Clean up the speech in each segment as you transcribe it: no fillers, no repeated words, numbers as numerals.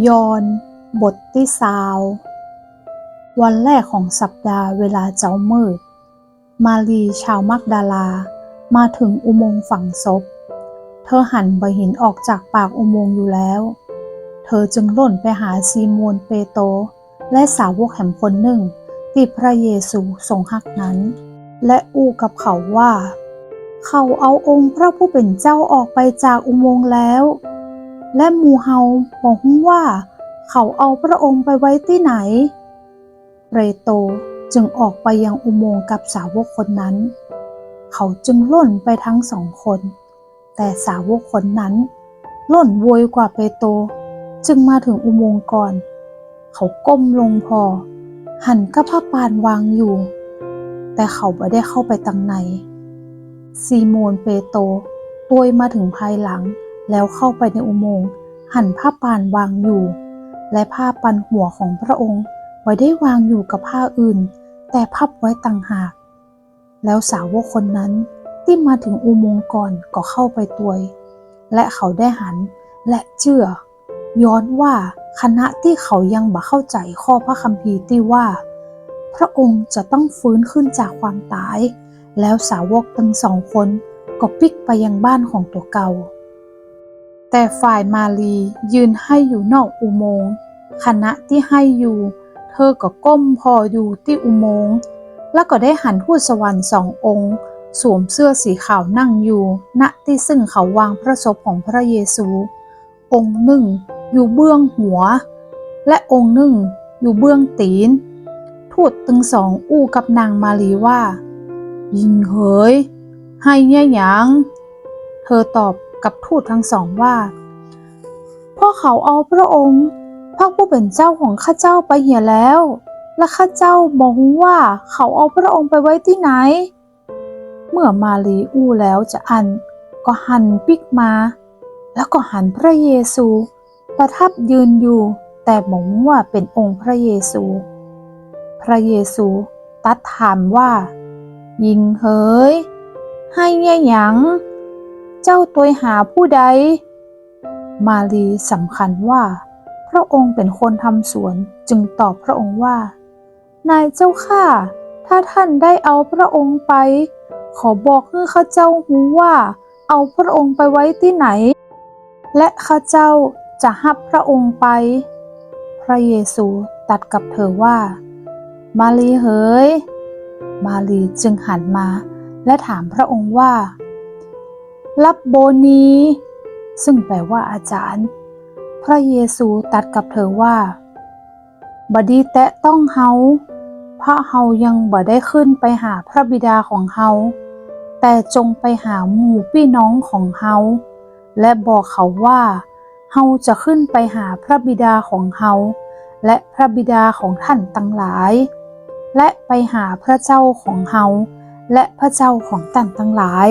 ยอห์นบทที่20วันแรกของสัปดาห์เวลาเจ้ามืดมารีชาวมักดาลามาถึงอุโมงค์ฝังศพเธอหันไปเห็นออกจากปากอุโมงค์อยู่แล้วเธอจึงล่นไปหาซีโมนเปโตรและสาวกแห่งคนหนึ่งที่พระเยซูทรงฮักนั้นและอู้กับเขาว่าเขาเอาองค์พระผู้เป็นเจ้าออกไปจากอุโมงค์แล้วและหมู่เฮาบอกว่าเขาเอาพระองค์ไปไว้ที่ไหนเปโตรจึงออกไปยังอุโมงค์กับสาวกคนนั้นเขาจึงล่นไปทั้งสองคนแต่สาวกคนนั้นล่นโวยกว่าเปโตรจึงมาถึงอุโมงค์ก่อนเขาก้มลงพอหันกับผ้าปานวางอยู่แต่เขาไม่ได้เข้าไปตังในซีโมนเปโตรตัวยมาถึงภายหลังแล้วเข้าไปในอุโมงค์หันผ้าปานวางอยู่และผ้าปันหัวของพระองค์ไว้ได้วางอยู่กับผ้าอื่นแต่พับไว้ต่างหากแล้วสาวกคนนั้นที่มาถึงอุโมงค์ก่อนก็เข้าไปตัวยและเขาได้หันและเชื่อย้อนว่าคณะที่เขายังบ่เข้าใจข้อพระคัมภีร์ที่ว่าพระองค์จะต้องฟื้นขึ้นจากความตายแล้วสาวกทั้งสองคนก็ปิกไปยังบ้านของตัวเก่าแต่ฝ่ายมารียืนให้อยู่นอกอุโมงค์คณะที่ให้อยู่เธอก็ก้มพออยู่ที่อุโมงค์แล้วก็ได้หันทูตสวรรค์สององค์สวมเสื้อสีขาวนั่งอยู่ณที่ซึ่งเขาวางพระศพของพระเยซูองค์หนึ่งอยู่เบื้องหัวและองค์หนึ่งอยู่เบื้องตีนทูตทั้งสองอู้กับนางมารีว่ายิงเหยให้เนี่ยหยังเธอตอบกับทูตทั้งสองว่าเพราะเขาเอาพระองค์พระผู้เป็นเจ้าของข้าเจ้าไปเหี่ยแล้วและข้าเจ้าบอกว่าเขาเอาพระองค์ไปไว้ที่ไหนเมื่อมารีอู้แล้วจะอันก็หันปิกมาแล้วก็หันพระเยซูประทับยืนอยู่แต่บอกว่าเป็นองค์พระเยซูพระเยซูตัดถามว่ายิงเหยให้เนี่ยหยังเจ้าตัวหาผู้ใดมารีสำคัญว่าพระองค์เป็นคนทำสวนจึงตอบพระองค์ว่านายเจ้าข้าถ้าท่านได้เอาพระองค์ไปขอบอกให้ข้าเจ้ารู้ว่าเอาพระองค์ไปไว้ที่ไหนและข้าเจ้าจะรับพระองค์ไปพระเยซูตรัสกับเธอว่ามารีเหยมารีจึงหันมาและถามพระองค์ว่ารับโบนีซึ่งแปลว่าอาจารย์พระเยซูตรัสกับเธอว่าบดีแตะต้องเฮาเพราะเฮายังบ่ได้ขึ้นไปหาพระบิดาของเฮาแต่จงไปหาหมู่พี่น้องของเฮาและบอกเขาว่าเฮาจะขึ้นไปหาพระบิดาของเฮาและพระบิดาของท่านทั้งหลายและไปหาพระเจ้าของเฮาและพระเจ้าของท่านทั้งหลาย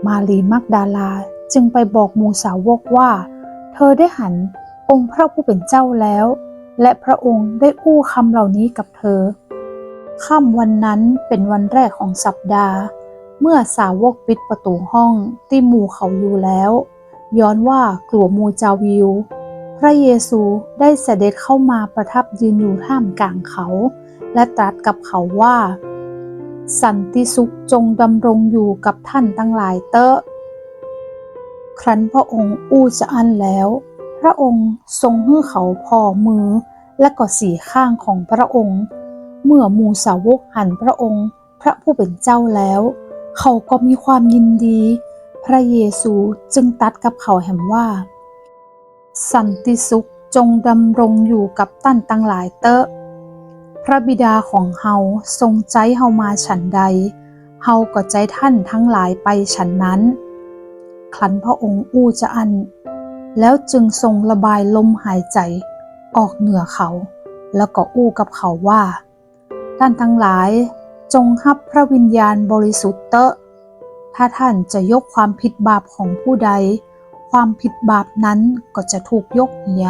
มารีมักดาลาจึงไปบอกหมู่สาวกว่าเธอได้หันองค์พระผู้เป็นเจ้าแล้วและพระองค์ได้อู้คำเหล่านี้กับเธอค่ำวันนั้นเป็นวันแรกของสัปดาห์เมื่อสาวกปิดประตูห้องที่หมู่เขาอยู่แล้วย้อนว่ากลัวหมู่จาวิวพระเยซูได้เสด็จเข้ามาประทับยืนอยู่ท่ามกลางเขาและตรัสกับเขาว่าสันติสุขจงดำรงอยู่กับท่านทั้งหลายเตอะครั้นพระองค์อู้จะอั้นแล้วพระองค์ทรงให้เขาพอมือและก็สีข้างของพระองค์เมื่อหมู่สาวกหันพระองค์พระผู้เป็นเจ้าแล้วเขาก็มีความยินดีพระเยซูจึงตรัสกับเขาแห่งว่าสันติสุขจงดำรงอยู่กับท่านทั้งหลายเตอะพระบิดาของเฮาทรงใจเฮามาฉันใดเฮาก็ใจท่านทั้งหลายไปฉันนั้นครั้นพระองค์อู้จะอั้นแล้วจึงทรงระบายลมหายใจออกเหนือเขาแล้วก็อู้กับเขาว่าท่านทั้งหลายจงรับพระวิญญาณบริสุทธิ์เตอะถ้าท่านจะยกความผิดบาปของผู้ใดความผิดบาปนั้นก็จะถูกยกเหีย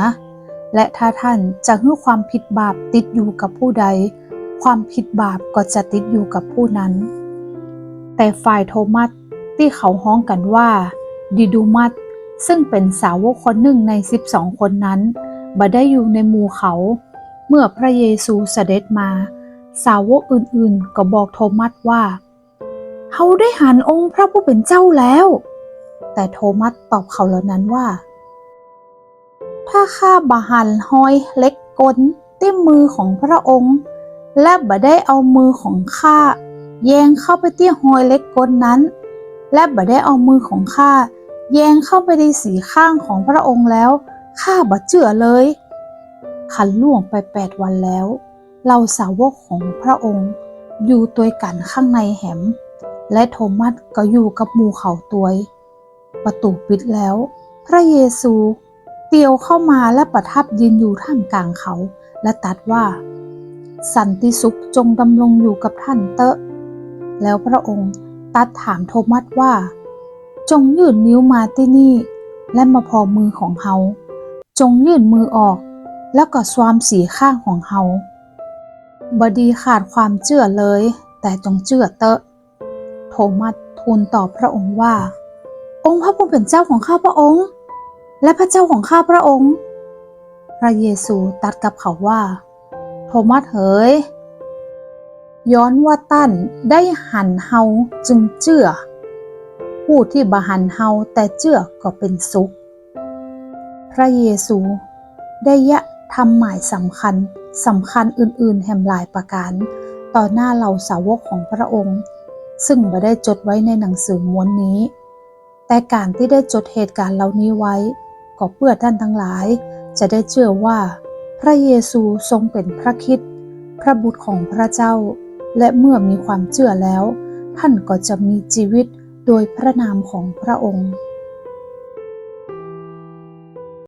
และถ้าท่านจะให้ความผิดบาปติดอยู่กับผู้ใดความผิดบาปก็จะติดอยู่กับผู้นั้นแต่ฝ่ายโทมัสที่เขาฮ้องกันว่าดิดูมัสซึ่งเป็นสาวกคนหนึ่งใน12คนนั้น บ่ได้อยู่ในหมู่เขา เมื่อพระเยซูเสด็จมาสาวกอื่นๆก็บอกโทมัสว่าเฮาได้หันองค์พระผู้เป็นเจ้าแล้วแต่โทมัสตอบเขาเหล่านั้นว่าถ้าข้าบ่หันห้อยเล็กกลที่มือของพระองค์และบ่ได้เอามือของข้าแยงเข้าไปที่ห้อยเล็กกลนั้นและบ่ได้เอามือของข้าแยงเข้าไปในสีข้างของพระองค์แล้วข้าบ่เชื่อเลยคันล่วงไป8 วันแล้วเราสาวกของพระองค์อยู่ตัวกันข้างในแหมและโทมัสก็อยู่กับหมู่เขาตัวประตูปิดแล้วพระเยซูเตียวเข้ามาและประทับยืนอยู่ท่ามกลางเขาและตรัสว่าสันติสุขจงดำรงอยู่กับท่านเตอะแล้วพระองค์ตรัสถามโทมัสว่าจงยื่นนิ้วมาที่นี่และมาพอมือของเฮาจงยื่นมือออกแล้วก็สวมสีข้างของเฮาบดีขาดความเชื่อเลยแต่จงเชื่อเตอะโทมัสทูลตอบพระองค์ว่าองค์พระผู้เป็นเจ้าของข้าพระองค์และพระเจ้าของข้าพระองค์พระเยซูตรัสกับเขาว่าโทมัสเอ๋ยย้อนว่าตั้นได้หันเฮาจึงเชื่อผู้ที่บ่หันเฮาแต่เชื่อก็เป็นสุขพระเยซูได้ยะทำหมายสำคัญอื่นๆแห่งหลายประการต่อหน้าเหล่าสาวกของพระองค์ซึ่งบ่ได้จดไว้ในหนังสือม้วนนี้แต่การที่ได้จดเหตุการณ์เหล่านี้ไว้ก็เพื่อท่านทั้งหลายจะได้เชื่อว่าพระเยซูทรงเป็นพระคริสต์พระบุตรของพระเจ้าและเมื่อมีความเชื่อแล้วท่านก็จะมีชีวิตโดยพระนามของพระองค์